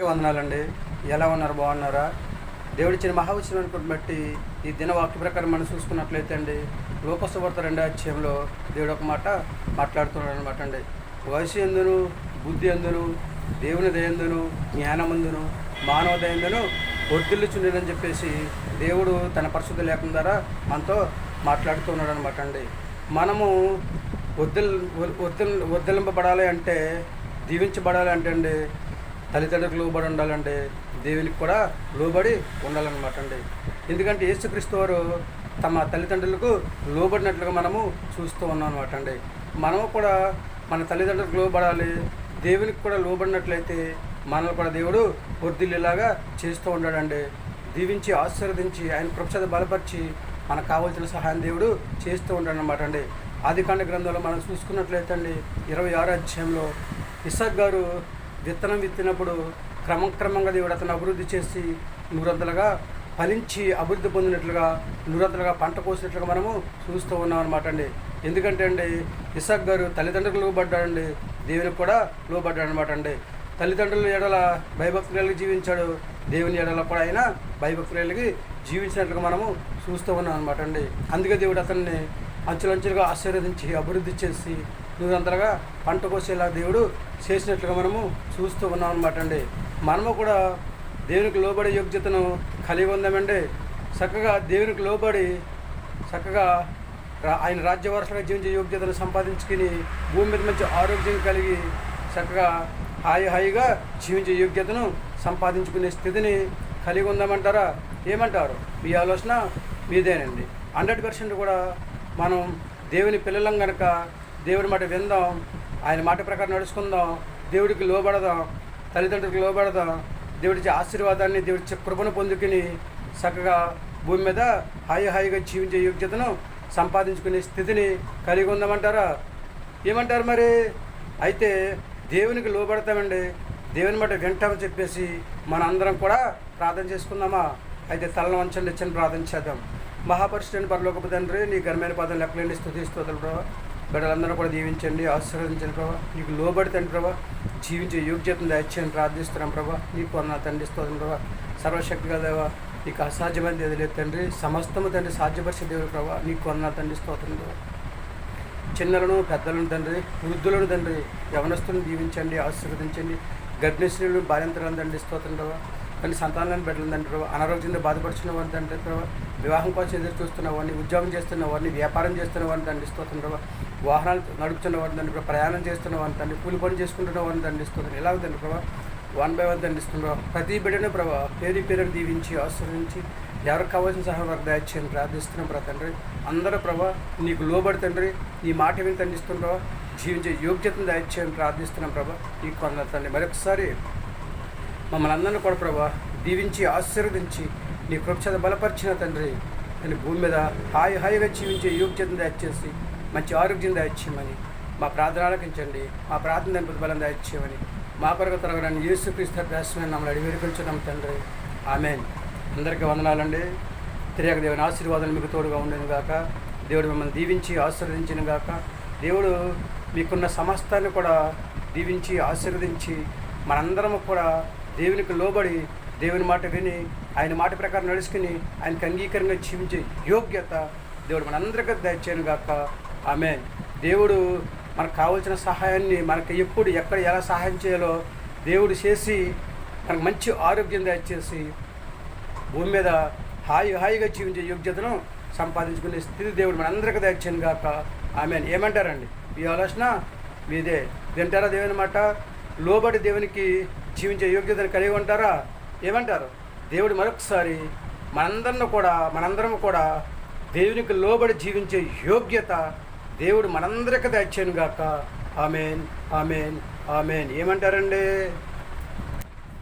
వందనాలండి. ఎలా ఉన్నారు? బాగున్నారా? దేవుడిచ్చిన మహావచనాన్ని బట్టి ఈ దిన వాక్య ప్రకారం మనం చూసుకున్నట్లయితే అండి, లోకసువార్త 2వ అధ్యాయంలో దేవుడు ఒక మాట మాట్లాడుతున్నాడు అనమాట అండి. వయసు ఎందును, బుద్ధి ఎందును, దేవుని దయందును, జ్ఞానమందును, మానవ దయందును వర్ధిల్లుచుండేదని చెప్పేసి దేవుడు తన పరిశుద్ధ లేఖనం ద్వారా మనతో మాట్లాడుతున్నాడు అనమాట అండి. మనము వర్ధిల్లింపబడాలి అంటే, దీవించబడాలి అంటే అండి, తల్లిదండ్రులకు లోబడి ఉండాలంటే, దేవునికి కూడా లోబడి ఉండాలన్నమాట అండి. ఎందుకంటే యేసుక్రీస్తు వారు తమ తల్లిదండ్రులకు లోబడినట్లుగా మనము చూస్తూ ఉన్నాం అనమాట అండి. మనము కూడా మన తల్లిదండ్రులకు లోబడాలి, దేవునికి కూడా లోబడినట్లయితే మనల్ని కూడా దేవుడు వర్ధిల్లేలాగా చేస్తూ ఉన్నాడండి. దీవించి ఆశీర్వదించి ఆయన కృపచేత బలపరిచి మనకు కావాల్సిన సహాయం దేవుడు చేస్తూ ఉంటాడు అనమాట అండి. ఆదికాండ గ్రంథంలో మనం చూసుకున్నట్లయితే అండి, 26వ అధ్యాయంలో ఇస్సాకు గారు విత్తనం విత్తినప్పుడు క్రమంగా దేవుడు అతను అభివృద్ధి చేసి నూరంతలుగా ఫలించి అభివృద్ధి పొందినట్లుగా నూరంతలుగా పంట కోసినట్లుగా మనము చూస్తూ ఉన్నాం అనమాట అండి. ఎందుకంటే అండి, ఇస్సాకు గారు తల్లిదండ్రులకు లోబడ్డాడండి, దేవునికి కూడా లోబడ్డాడు అనమాట అండి. తల్లిదండ్రుల ఎడల భయభక్తులు కలిగి జీవించాడు, దేవుని ఎడల కూడా ఆయన భయభక్తులు కలిగి జీవించినట్లుగా మనము చూస్తూ ఉన్నాం అనమాట అండి. అందుకే దేవుడు అతన్ని అంచులంచులుగా ఆశీర్వదించి అభివృద్ధి చేసి నూరంతలుగా పంట కోసేలా దేవుడు చేసినట్లుగా మనము చూస్తూ ఉన్నాం అనమాట అండి. మనము కూడా దేవునికి లోబడే యోగ్యతను కలిగి ఉందామండి. చక్కగా దేవునికి లోబడి చక్కగా ఆయన రాజ్యవారసులుగా జీవించే యోగ్యతను సంపాదించుకుని భూమి మీద మంచి ఆరోగ్యం కలిగి చక్కగా హాయిగా జీవించే యోగ్యతను సంపాదించుకునే స్థితిని కలిగి ఉందామంటారా? ఏమంటారు? మీ ఆలోచన మీదేనండి. 100% కూడా మనం దేవుని పిల్లలం కనుక దేవుడి మాట విందాం, ఆయన మాట ప్రకారం నడుచుకుందాం, దేవుడికి లోబడదాం, తల్లిదండ్రులకు లోబడదాం, దేవుడిచ్చే ఆశీర్వాదాన్ని దేవుడిచ్చే కృపను పొందుకుని చక్కగా భూమి మీద హాయిగా జీవించే యోగ్యతను సంపాదించుకునే స్థితిని కలిగి ఉందామంటారా? ఏమంటారు మరి? అయితే దేవునికి లోబడతామండి, దేవుని మాట వింటామని చెప్పేసి మన అందరం కూడా ప్రార్థన చేసుకుందామా? అయితే తలను వంచండి, ఇచ్చని ప్రార్థన చేద్దాం. మహాపరిశుద్ధుడైన పరలోకపు తండ్రి, నీ ఘనమైన పదం లెక్కలేండి స్తుతిస్తోత్రులు ప్రభావ. బిడ్డలందరూ కూడా దీవించండి, ఆశీర్వదించండి ప్రభావ. నీకు లోబడితండి ప్రభావ, జీవించే యోగ్యతను దయచేయని ప్రార్థిస్తున్నాం ప్రభావ. నీకు నా తండ్రి స్తోత్రం ప్రభావ. సర్వశక్తిగా దేవా, నీకు అసాధ్యమైనది ఏది లేదు తండ్రి, సమస్తము తండ్రి సాధ్యపరిచే దేవుడు ప్రభావ. నీకు నా తండ్రి స్తోత్రం ప్రభావ. చిన్నలను పెద్దలను తండ్రి, వృద్ధులను తండ్రి, యవనస్తులను దీవించండి, ఆశీర్వదించండి. గర్భిణీ స్త్రీలను భార్యంతరాలను తండ్రి స్తోత్రం ప్రభావ. కానీ సంతానాలను బిడ్డలను తండ్రి ప్రభావ. అనారోగ్యంతో బాధపడుతున్న వారిని తండ్రి ప్రభావ, వివాహం కోసం ఎదురు చూస్తున్న వారిని, ఉద్యోగం చేస్తున్న వారిని, వ్యాపారం చేస్తున్న వారిని తండ్రి స్తోత్రం ప్రభావ. వాహనాలు నడుపుతున్న వారిని తండ్రి, ప్రయాణం చేస్తున్న వారిని తండ్రి, కూలి పని చేసుకుంటున్న వారిని తండ్రి స్తోత్రం. ఇలాగ తండ్రి ప్రభావ 1 by 1 తండ్రి ఇస్తున్నాం. ప్రతి బిడ్డను ప్రభావ పేరుని దీవించి ఆశీర్వదించి ఎవరికి కావాల్సిన సహాయం వారికి దయచేయని ప్రార్థిస్తున్నాం ప్రభావ తండ్రి. అందరూ ప్రభావ నీకు లోబడి తండ్రి, నీ మాట విని తండ్రి ఇస్తున్నాం, జీవించే యోగ్యతను దయచేయని ప్రార్థిస్తున్నాం ప్రభావ. నీకు కొందరు తండ్రి మరొకసారి మమ్మల్ని అందరినీ కూడా ప్రభావ దీవించి ఆశీర్వదించి నీ కృపచేత బలపరిచిన తండ్రి, నేను భూమి మీద హాయిగా జీవించే యోగ్యతను దయచేసి మంచి ఆరోగ్యం దయచేయమని మా ప్రార్థన ఆలకించండి. మా ప్రార్థన దాని బలం దయచేయమని మా కొరకు తరగడానికి యేసుక్రీస్తు దాస్యమని మమ్మల్ని అడిగి వేడుకొంచున్నాం తండ్రి. ఆమేన్. అందరికీ వందనాలండి. తిరిగి దేవుని ఆశీర్వాదాలు మీకు తోడుగా ఉండేను గాక. దేవుడు మిమ్మల్ని దీవించి ఆశీర్వదించిన గాక. దేవుడు మీకున్న సమస్తాన్ని కూడా దీవించి ఆశీర్వదించి మనందరము కూడా దేవునికి లోబడి దేవుని మాట విని ఆయన మాట ప్రకారం నడుచుకుని ఆయనకు అంగీకారంగా జీవించే యోగ్యత దేవుడు మనందరికీ దయచేయను గాక. ఆమేన్. దేవుడు మనకు కావాల్సిన సహాయాన్ని మనకు ఎప్పుడు ఎక్కడ ఎలా సహాయం చేయాలో దేవుడు చేసి మనకు మంచి ఆరోగ్యం దయచేసి భూమి మీద హాయిగా జీవించే యోగ్యతను సంపాదించుకునే స్థితి దేవుడు మనందరికీ దయచేయను గాక. ఆమేన్. ఏమంటారండి? ఈ ఆలోచన మీదే. వింటారా దేవుని మాట? లోబడి దేవునికి జీవించే యోగ్యతను కలిగి ఉంటారా? ఏమంటారు? దేవుడు మరొకసారి మనందరం కూడా దేవునికి లోబడి జీవించే యోగ్యత దేవుడు మనందరికీ దయచేయను గాక. ఆమేన్. ఆమేన్. ఆమేన్. ఏమంటారండి?